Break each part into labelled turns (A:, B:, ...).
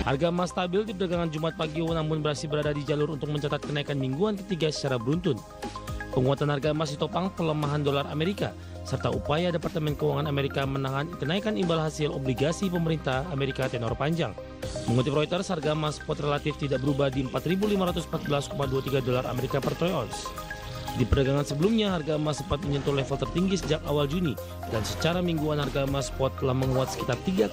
A: Harga emas stabil di perdagangan Jumat pagi namun masih berada di jalur untuk mencatat kenaikan mingguan ketiga secara beruntun. Penguatan harga emas ditopang pelemahan dolar Amerika, serta upaya Departemen Keuangan Amerika menahan kenaikan imbal hasil obligasi pemerintah Amerika tenor panjang. Mengutip Reuters, harga emas spot relatif tidak berubah di 4.514,23 dolar Amerika per troy ounce. Di perdagangan sebelumnya, harga emas sempat menyentuh level tertinggi sejak awal Juni, dan secara mingguan harga emas spot telah menguat sekitar 3,2%.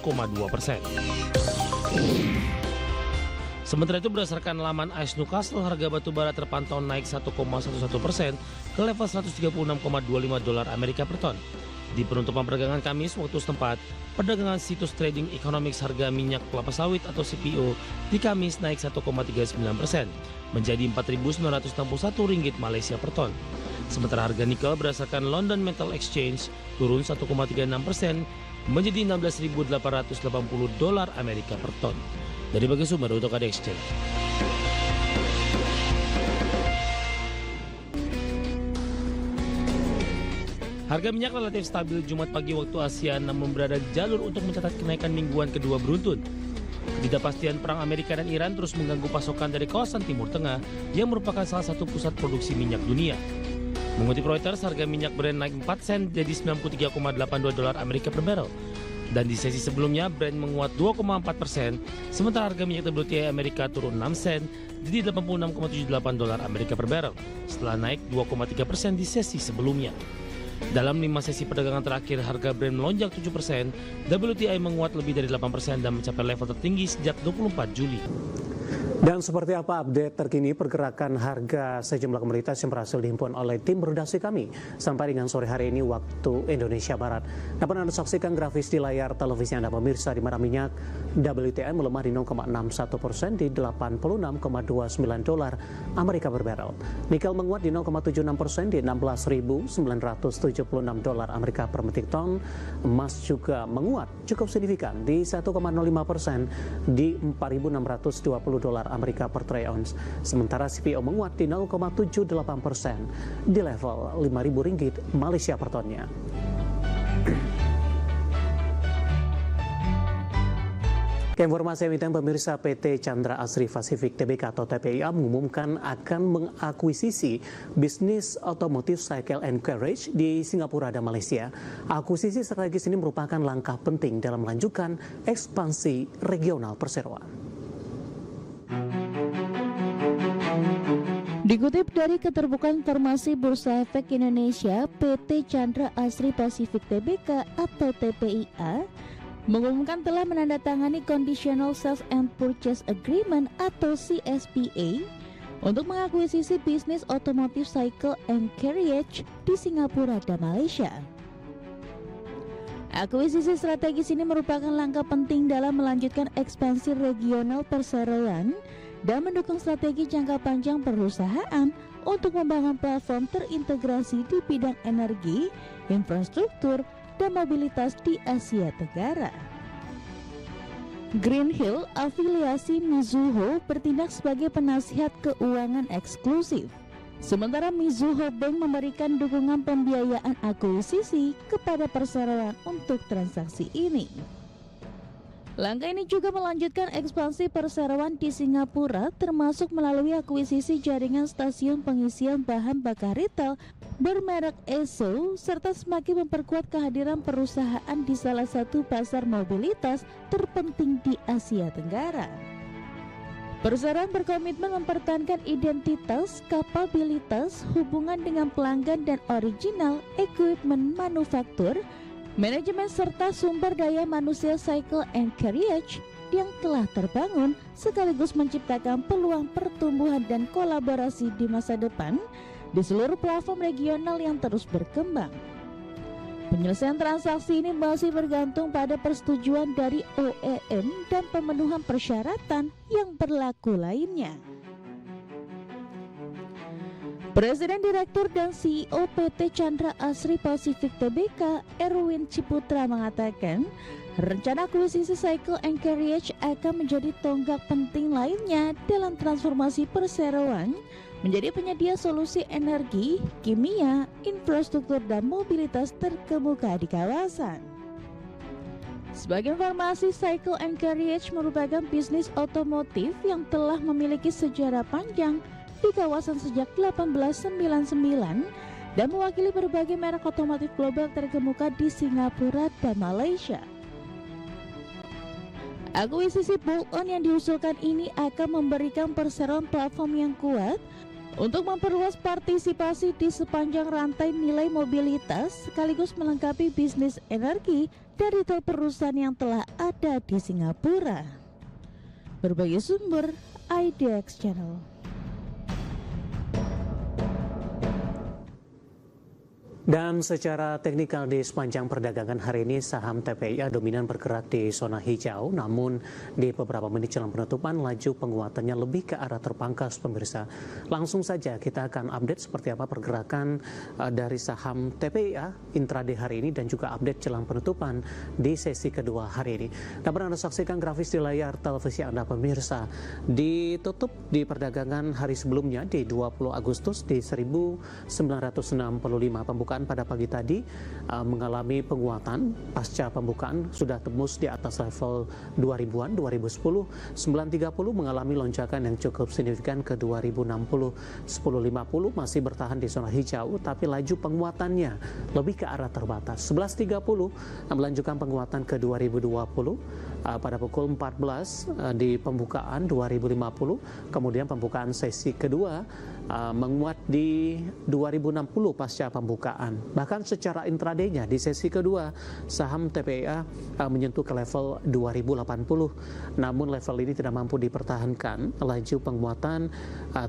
A: Sementara itu berdasarkan laman ICE Newcastle, harga batu bara terpantau naik 1,11% ke level 136,25 dolar Amerika per ton. Di penutupan perdagangan Kamis waktu setempat, perdagangan situs trading Economics harga minyak kelapa sawit atau CPO di Kamis naik 1,39% menjadi Rp4.961 Malaysia per ton. Sementara harga nikel berdasarkan London Metal Exchange turun 1,36% menjadi $16.880 Amerika per ton. Dari bagian sumber untuk AD Exchange. Harga minyak relatif stabil Jumat pagi waktu Asia namun berada di jalur untuk mencatat kenaikan mingguan kedua beruntun. Ketidakpastian perang Amerika dan Iran terus mengganggu pasokan dari kawasan Timur Tengah yang merupakan salah satu pusat produksi minyak dunia. Mengutip Reuters, harga minyak Brent naik 4 sen jadi 93,82 dolar Amerika per barrel. Dan di sesi sebelumnya Brent menguat 2,4%, sementara harga minyak WTI Amerika turun 6 sen jadi 86,78 dolar Amerika per barrel setelah naik 2,3% di sesi sebelumnya. Dalam 5 sesi perdagangan terakhir, harga Brent melonjak 7%, WTI menguat lebih dari 8% dan mencapai level tertinggi sejak 24 Juli.
B: Dan seperti apa update terkini pergerakan harga sejumlah komoditas yang berhasil dihimpun oleh tim redaksi kami sampai dengan sore hari ini waktu Indonesia Barat. Dapat Anda saksikan grafis di layar televisi Anda pemirsa, di mana minyak WTI melemah di 0,61% di 86,29 dolar Amerika per barrel. Nikel menguat di 0,76% di 16.976 dolar Amerika per metrik ton. Emas juga menguat cukup signifikan di 1,05% di 4.620 dolar Amerika per troy ounce. Sementara CPO menguat di 0,78% di level Rp5.000 Malaysia per tonnya. Informasi emiten pemirsa, PT Chandra Asri Pacific Tbk atau TPIA mengumumkan akan mengakuisisi bisnis otomotif Cycle and Carriage di Singapura dan Malaysia. Akuisisi strategis ini merupakan langkah penting dalam melanjutkan ekspansi regional perseroan.
C: Dikutip dari Keterbukaan Informasi Bursa Efek Indonesia, PT Chandra Asri Pacific Tbk atau TPIA mengumumkan telah menandatangani Conditional Sales and Purchase Agreement atau CSPA untuk mengakuisisi bisnis otomotif Cycle and Carriage di Singapura dan Malaysia. Akuisisi strategis ini merupakan langkah penting dalam melanjutkan ekspansi regional perseroan dan mendukung strategi jangka panjang perusahaan untuk membangun platform terintegrasi di bidang energi, infrastruktur, dan mobilitas di Asia Tenggara. Greenhill, afiliasi Mizuho, bertindak sebagai penasihat keuangan eksklusif. Sementara Mizuho Bank memberikan dukungan pembiayaan akuisisi kepada perseroan untuk transaksi ini. Langkah ini juga melanjutkan ekspansi perseroan di Singapura, termasuk melalui akuisisi jaringan stasiun pengisian bahan bakar retail bermerek Esso, serta semakin memperkuat kehadiran perusahaan di salah satu pasar mobilitas terpenting di Asia Tenggara. Perseroan berkomitmen mempertahankan identitas, kapabilitas, hubungan dengan pelanggan dan original equipment manufaktur, manajemen serta sumber daya manusia Cycle and Carriage yang telah terbangun, sekaligus menciptakan peluang pertumbuhan dan kolaborasi di masa depan di seluruh platform regional yang terus berkembang. Penyelesaian transaksi ini masih bergantung pada persetujuan dari OEM dan pemenuhan persyaratan yang berlaku lainnya. Presiden Direktur dan CEO PT Chandra Asri Pacific Tbk, Erwin Ciputra, mengatakan rencana akuisisi Cycle and Carriage akan menjadi tonggak penting lainnya dalam transformasi perseroan menjadi penyedia solusi energi, kimia, infrastruktur, dan mobilitas terkemuka di kawasan. Sebagai informasi, Cycle and Carriage merupakan bisnis otomotif yang telah memiliki sejarah panjang di kawasan sejak 1899 dan mewakili berbagai merek otomotif global terkemuka di Singapura dan Malaysia. Akuisisi bolt-on yang diusulkan ini akan memberikan perseroan platform yang kuat untuk memperluas partisipasi di sepanjang rantai nilai mobilitas sekaligus melengkapi bisnis energi dari perusahaan yang telah ada di Singapura. Berbagai sumber, IDX Channel.
B: Dan secara teknikal di sepanjang perdagangan hari ini saham TPIA dominan bergerak di zona hijau, namun di beberapa menit jelang penutupan laju penguatannya lebih ke arah terpangkas pemirsa. Langsung saja kita akan update seperti apa pergerakan dari saham TPIA intraday hari ini dan juga update jelang penutupan di sesi kedua hari ini. Dapat Anda saksikan grafis di layar televisi Anda pemirsa. Ditutup di perdagangan hari sebelumnya di 20 Agustus di 1965 pembukaan pada pagi tadi mengalami penguatan pasca pembukaan sudah tembus di atas level 2000-an 2010 930 mengalami lonjakan yang cukup signifikan ke 2060 1050 masih bertahan di zona hijau tapi laju penguatannya lebih ke arah terbatas 1130 melanjutkan penguatan ke 2020 pada pukul 14 di pembukaan 2050 kemudian pembukaan sesi kedua menguat di 2060 pasca pembukaan. Bahkan secara intradaynya di sesi kedua saham TPIA menyentuh ke level 2080. Namun level ini tidak mampu dipertahankan, laju penguatan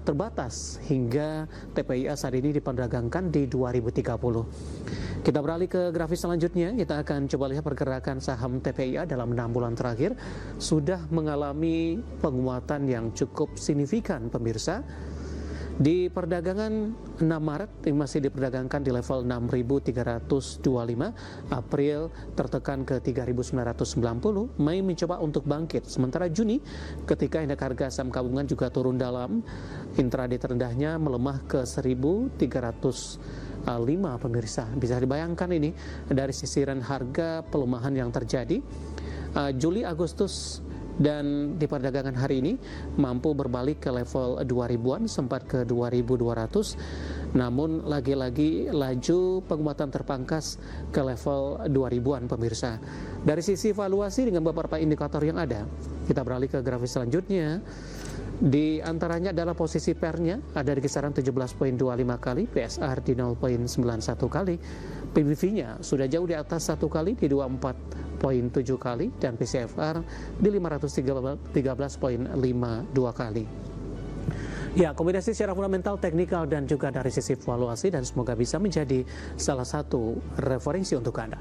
B: terbatas hingga TPIA saat ini diperdagangkan di 2030. Kita beralih ke grafis selanjutnya, kita akan coba lihat pergerakan saham TPIA dalam 6 bulan terakhir sudah mengalami penguatan yang cukup signifikan pemirsa. Di perdagangan 6 Maret masih diperdagangkan di level 6.325, April tertekan ke 3.990, Mei mencoba untuk bangkit. Sementara Juni ketika indeks harga saham gabungan juga turun dalam, intraday terendahnya melemah ke 1.305 pemirsa. Bisa dibayangkan ini dari sisiran harga pelemahan yang terjadi. Juli, Agustus dan di perdagangan hari ini mampu berbalik ke level 2000-an sempat ke 2200 namun lagi-lagi laju penguatan terpangkas ke level 2000-an pemirsa. Dari sisi valuasi dengan beberapa indikator yang ada, kita beralih ke grafis selanjutnya. Di antaranya adalah posisi PER-nya ada di kisaran 17.25 kali, PSR di 0.91 kali, PBV-nya sudah jauh di atas 1 kali di 24.7 kali dan PCFR di 513.52 kali. Ya, kombinasi secara fundamental, teknikal dan juga dari sisi valuasi dan semoga bisa menjadi salah satu referensi untuk Anda.